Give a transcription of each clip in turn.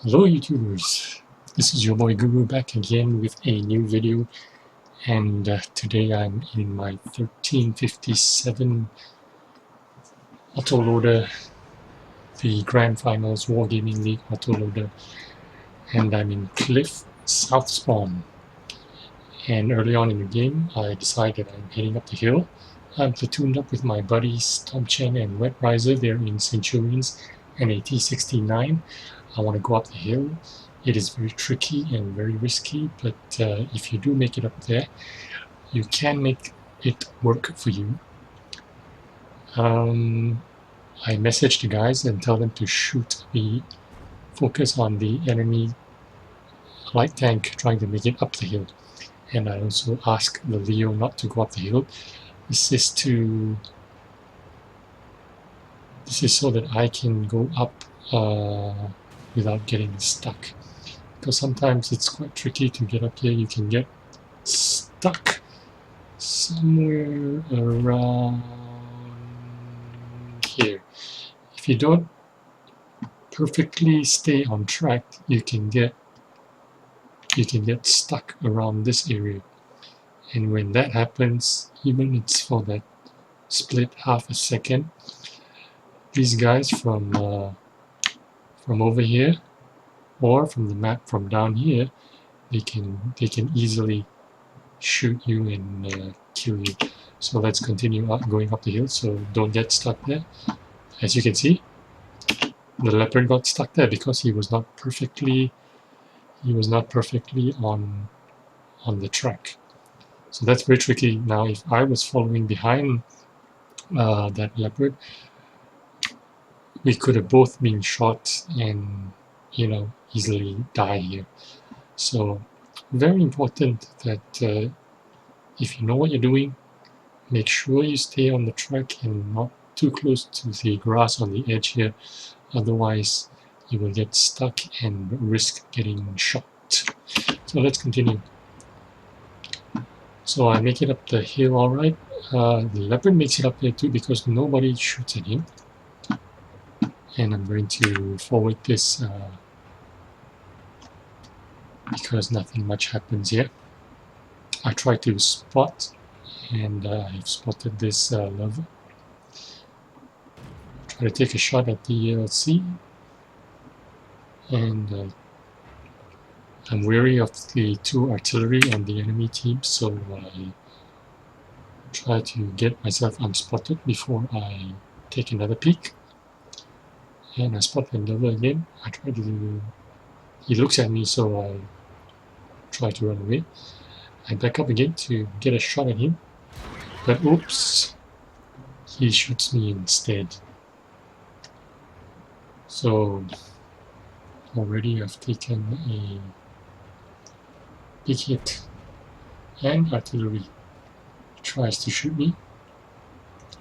Hello YouTubers, this is your boy Guru back again with a new video, and today I'm in my 1357 autoloader, the Grand Finals Wargaming League autoloader, and I'm in Cliff South Spawn. And early on in the game I decided I'm heading up the hill. I'm platooned up with my buddies Tom Chen and Wet Riser. They're in Centurions and a T-69. I want to go up the hill. It is very tricky and very risky, but if you do make it up there, you can make it work for you. I message the guys and tell them to shoot me, focus on the enemy light tank trying to make it up the hill. And I also ask the Leo not to go up the hill. This is so that I can go up without getting stuck. Because sometimes it's quite tricky to get up here. You can get stuck somewhere around here. If you don't perfectly stay on track, you can get stuck around this area. And when that happens, even if it's for that split half a second, these guys from over here or from the map from down here, they can easily shoot you and kill you. So let's continue going up the hill, so don't get stuck there. As you can see, the leopard got stuck there because he was not perfectly on the track. So that's very tricky. Now if I was following behind that leopard, we could have both been shot and easily die here. So very important that if you know what you're doing, make sure you stay on the track and not too close to the grass on the edge here. Otherwise, you will get stuck and risk getting shot. So let's continue. So I make it up the hill all right. The leopard makes it up there too because nobody shoots at him. And I'm going to forward this because nothing much happens here. I try to spot, and I've spotted this lever. Try to take a shot at the ELC, and I'm wary of the two artillery on the enemy team, so I try to get myself unspotted before I take another peek. And I spot the lever again. I try to. He looks at me, so I try to run away. I back up again to get a shot at him, but oops, he shoots me instead. So already I've taken a big hit, and artillery tries to shoot me.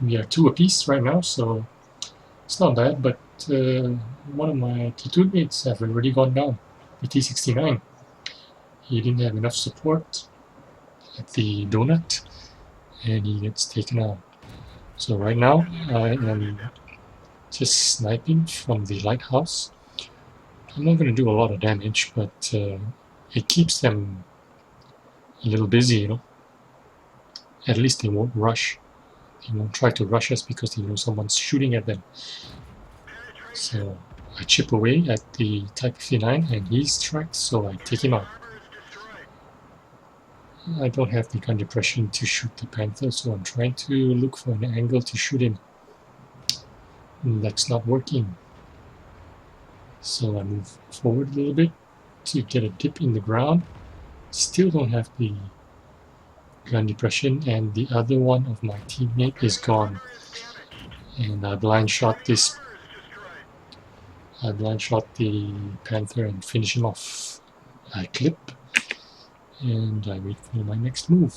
We are 2 apiece right now, so it's not bad, but one of my platoon mates have already gone down, the T-69. He didn't have enough support at the donut, and he gets taken out. So right now I am just sniping from the lighthouse. I'm not going to do a lot of damage, but it keeps them a little busy, At least they won't rush. They won't try to rush us because they know someone's shooting at them. So I chip away at the Type 59 and he's tracked, so I take him out. I don't have the gun depression to shoot the Panther, so I'm trying to look for an angle to shoot him. And that's not working. So I move forward a little bit to get a dip in the ground. Still don't have the gun depression, and the other one of my teammate is gone. And I blind shot the Panther and finish him off. I clip, and I wait for my next move.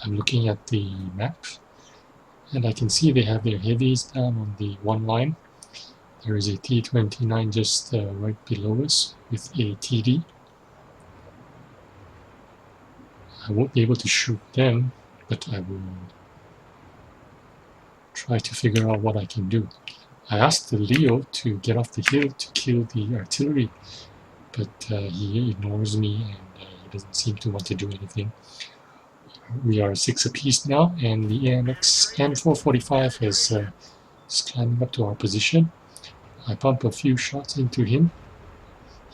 I'm looking at the map, and I can see they have their heavies down on the one line. There is a T-29 just right below us with a TD. I won't be able to shoot them, but I will try to figure out what I can do. I asked the Leo to get off the hill to kill the artillery, but he ignores me and he doesn't seem to want to do anything. We are 6 apiece now, and the AMX M445 is climbing up to our position. I pump a few shots into him.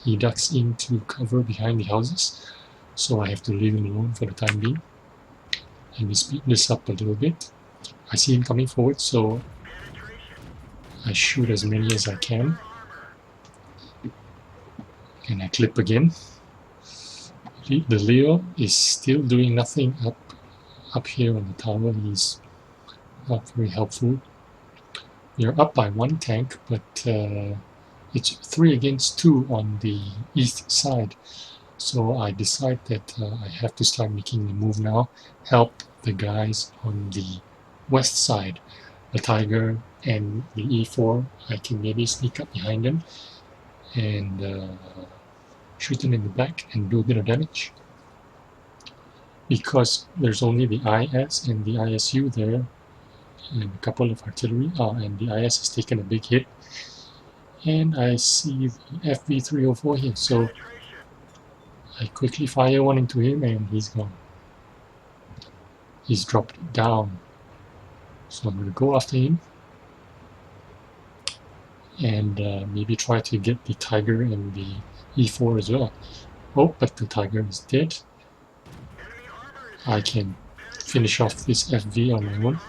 He ducks into cover behind the houses, so I have to leave him alone for the time being. Let me speed this up a little bit. I see him coming forward, so I shoot as many as I can. And I clip again. The Leo is still doing nothing up here on the tower. He's not very helpful. We are up by 1 tank, but it's 3 against 2 on the east side. So I decide that I have to start making the move now, help the guys on the west side. The Tiger and the E4, I can maybe sneak up behind them and shoot them in the back and do a bit of damage. Because there's only the IS and the ISU there and a couple of artillery, and the IS has taken a big hit. And I see the FV304 here, so I quickly fire one into him and he's gone. He's dropped down. So I'm going to go after him and maybe try to get the Tiger and the E4 as well. Oh, but the Tiger is dead. I can finish off this FV on my own.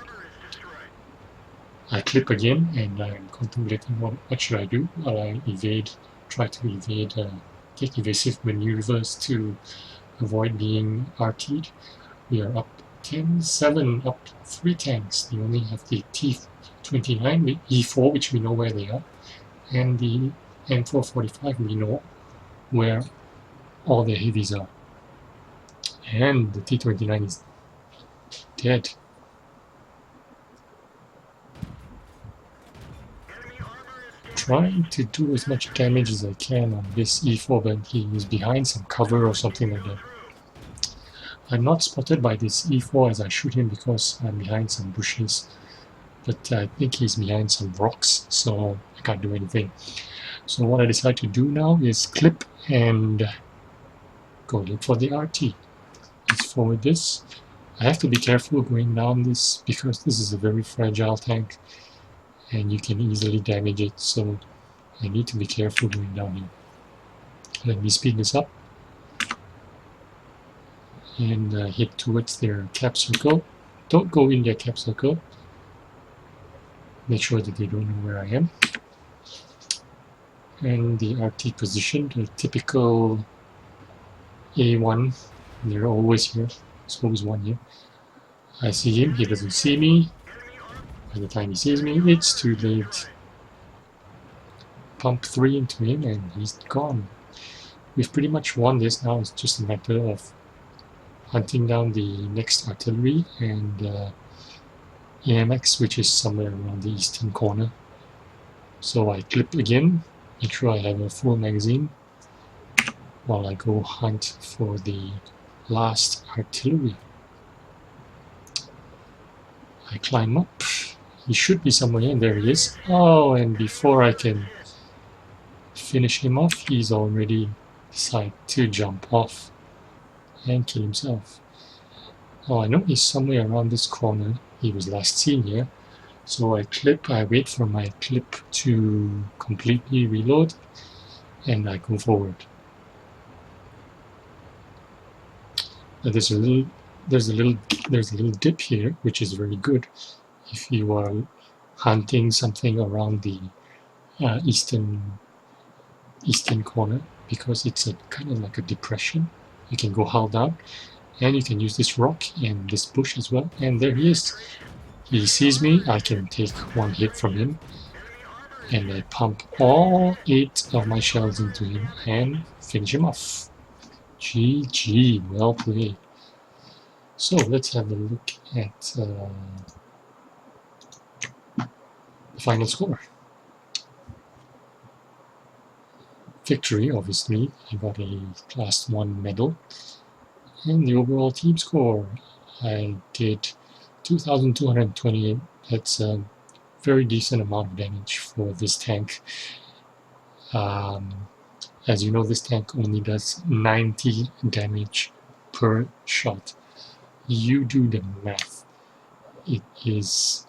I clip again and I'm contemplating what should I do while I try to evade, take evasive maneuvers to avoid being RT'd. We are up 10-7, up 3 tanks. They only have the T29, the E4, which we know where they are, and the M445, we know where all the heavies are. And the T29 is dead. Trying to do as much damage as I can on this E4, but he is behind some cover or something like that. I'm not spotted by this E4 as I shoot him because I'm behind some bushes, but I think he's behind some rocks, so I can't do anything. So what I decide to do now is clip and go look for the RT. Let's forward this. I have to be careful going down this because this is a very fragile tank and you can easily damage it, so I need to be careful going down here. Let me speed this up and head towards their cap circle. Don't go in their cap circle. Make sure that they don't know where I am. And the RT position, the typical A1, they're always here. There's always one here. I see him, he doesn't see me. By the time he sees me, it's too late. Pump 3 into him and he's gone. We've pretty much won this now. It's just a matter of hunting down the next artillery and AMX, which is somewhere around the eastern corner. So I clip again, make sure I have a full magazine while I go hunt for the last artillery. I climb up. He should be somewhere in there. He is. Oh, and before I can finish him off, he's already decided to jump off and kill himself. Oh, I know he's somewhere around this corner. He was last seen here. So I wait for my clip to completely reload and I go forward. Now there's a little dip here, which is very good if you are hunting something around the eastern corner, because it's a kind of like a depression. You can go hull down and you can use this rock and this bush as well. And there he is. He sees me. I can take 1 hit from him and I pump all 8 of my shells into him and finish him off. GG, well played. So let's have a look at the final score. Victory, obviously. I got a class 1 medal. And the overall team score, I did 2,228. That's a very decent amount of damage for this tank. As you know, this tank only does 90 damage per shot. You do the math. It is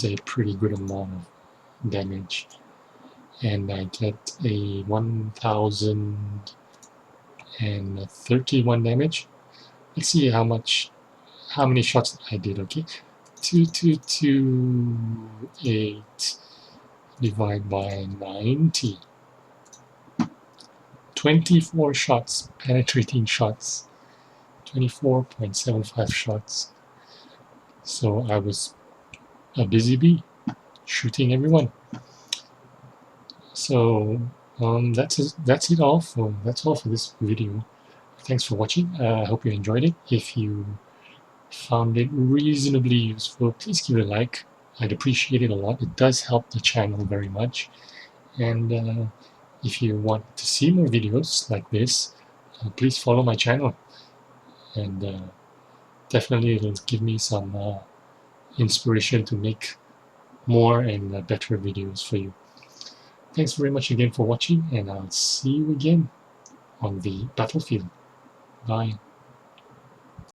a pretty good amount of damage, and I get a 1031 damage. Let's see how many shots I did. Okay, 2228 divided by 90. 24 shots, penetrating shots, 24.75 shots. So I was a busy bee, shooting everyone. So that's it all for this video. Thanks for watching. I hope you enjoyed it. If you found it reasonably useful, please give it a like. I'd appreciate it a lot. It does help the channel very much. And if you want to see more videos like this, please follow my channel. And definitely it'll give me some inspiration to make more and better videos for you. Thanks very much again for watching, and I'll see you again on the battlefield. Bye.